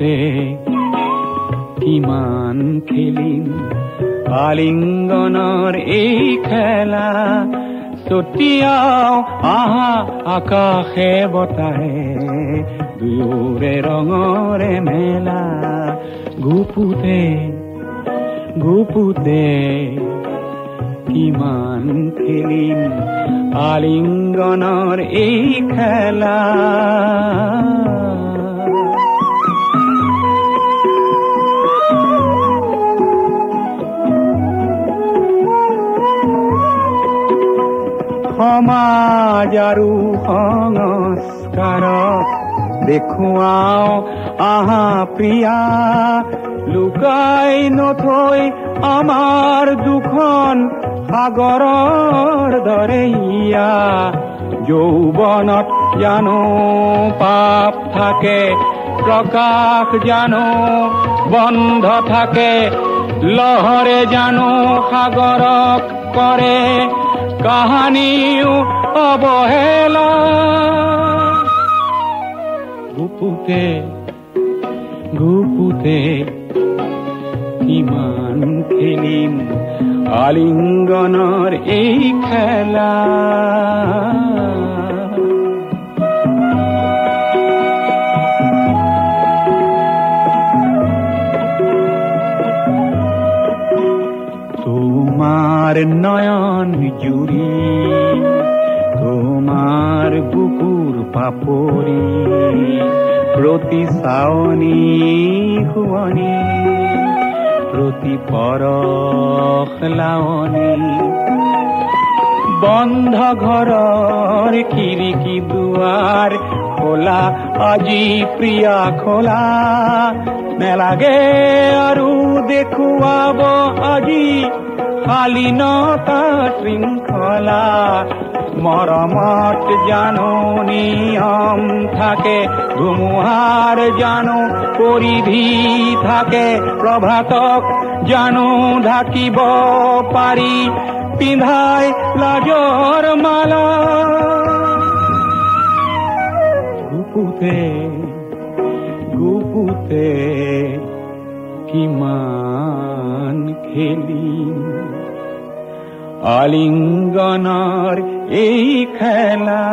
গুপুতে কিমান খেলিম আলিঙ্গনৰ এই খেলা ছটিয়াও আহা আকাশে বতাহে দুয়োৰে ৰঙৰে মেলা গুপুতে গুপুতে কিমান খেলিম আলিঙ্গনৰ এই খেলা সমাজ আৰু সংস্কাৰক দেখুৱাও আহা প্ৰিয়া লুকাই নথৈ আমাৰ দুখন সাগৰৰ দৰে ইয়া যৌৱনত জানো পাপ থাকে প্ৰকাশ জানো বন্ধ থাকে লহৰে জানো সাগৰক কৰে কাহানিও অৱহেলা গুপুতে গুপুতে কিমান খেলিম আলিঙ্গনৰ এই খেলা তোমাৰ নয়ন জুড়ি তোমাৰ বুকুৰ পাপড়ি প্ৰতি চাৱনি শুৱনি প্ৰতি পৰশ লাৱনি বন্ধ ঘৰৰ খিৰিকী দুৱাৰ খোলা আজি প্ৰিয়া খোলা নেলাগে আৰু দেখুৱাব আজি শালীনতা শৃংখলা মৰমত জানো নিয়ম থাকে ধুমুহাৰ জানো পৰিধি থাকে প্ৰভাতক জানো ঢাকিব পাৰি পিন্ধাই লাজৰ মালা গুপুতে গুপুতে কিমান খেলিম আলিঙ্গনৰ এই খেলা